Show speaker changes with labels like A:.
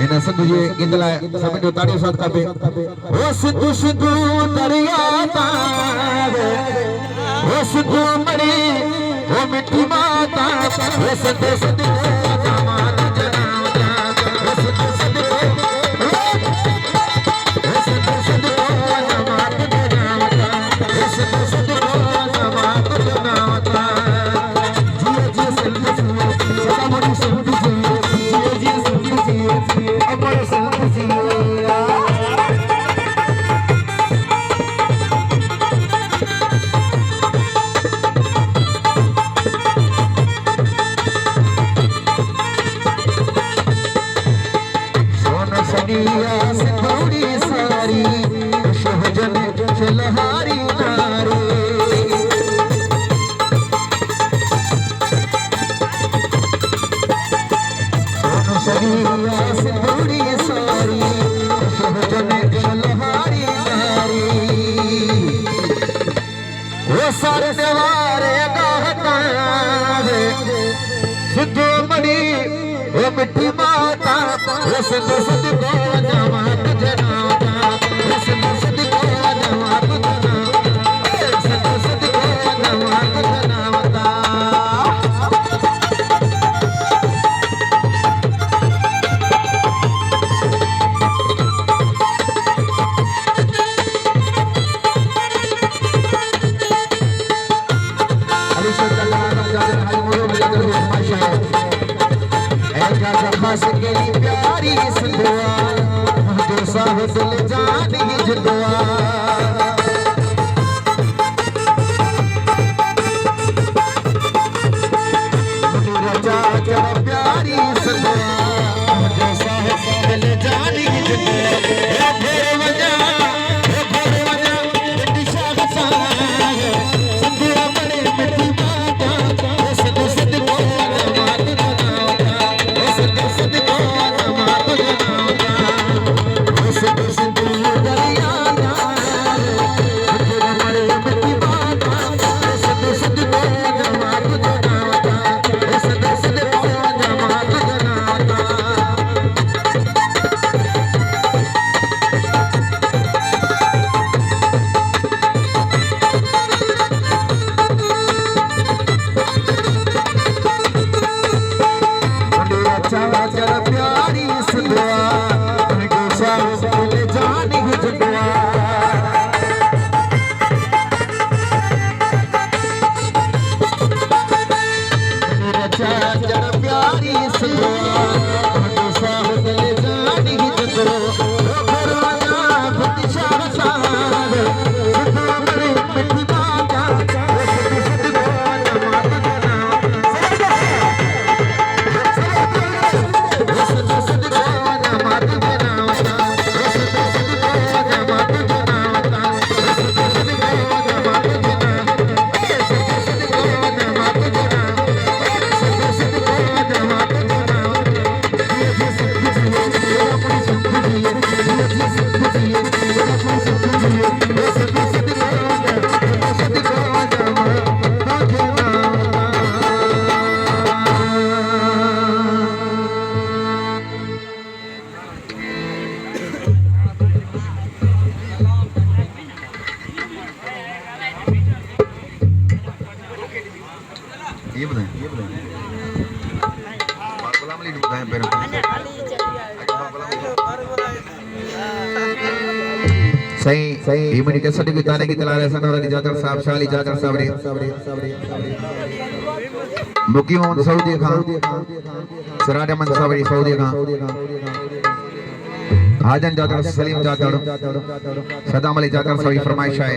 A: हिन सिंधु जे गीत लाइ सभिनी जो ताड़ियूं साथ खपे। ओ सिंधु सिंधु दरिया तारे ओ सिंधु मड़ी ओ मिठी माता ओ सिंधु सिंधु जमात जनावता ओ सिंधु सिंधु ओ सिंधु सिंधु जमात जनावता ओ सिंधु सिंधु जमात जनावता जियो जियो सिंधु जियो सदा मोरी सिंधु जियो जियो जियो सिंधु जियो अमर सिंधु जियो। सिंधुड़ी सारी शोहजन चलहारी नारी सोन सरिया सिंधुड़ी सारी शोहजन चलहारी नारी वो सारे देवारे गाहता है सिद्धू मणि वो मिठी माता वो सिद्धू सिद्धू जमात जनावता वो सिद्धू सिद्धू जमात जनावता सिद्धू सिद्धू जमात जनावता। सकेली प्यारी सिंधुआ जो साह दिल जान ही जिंदुआ चाचा प्यारी सिंधुआ जो साह दिल जान ही जिंदुआ फिर वजा दिशा साह सिंधुआ बड़े मिठी माता सिद्धू सिद्धू जमात जनावता सिद्धू सिद्धू जमात जनावता सिद्धू सिद्धू दरिया सिद्धू बड़े मिठी माता सिद्धू सिद्धू जमात जनावता सिद्धू सिद्धू जमात जनावता। चाचा प्यारी सिंधुआ जो साह दिल जान ही जिंदुआ चाचा प्यारी सिंधुआ जो साह दिल जान ही जिंदुआ फिर वजा दिशा साह सिद्धू बड़े मिठी माता सिद्धू सिद्धू जमात जनावता सिद्धू सिद्धू जमात जनावता सिद्धू सिद्धू जमात जनावता सिद्धू सिद्धू जमात जनावता सिद्धू सिद्धू जमात जनावता सिद्धू सिद्धू जमात जनावता जियो जियो सिद्धू जियो अपनी सिद्धू जियो जियो जियो सिद्धू जियो अपनी सिद्धू जियो सिद्धू सिद्धू जमात जनावता। ये बताएं गुलाम अली बताएं पैर सही सही ये मनी कैसे की ताने की तला रहे सनवर की जाकर साहब शाली जाकर साबरी मुकी मोहम्मद सऊदी खान सराज अहमद साबरी सऊदी खान हाजन जाकर सलीम जाकर सदाम अली जाकर सभी फरमाइश है।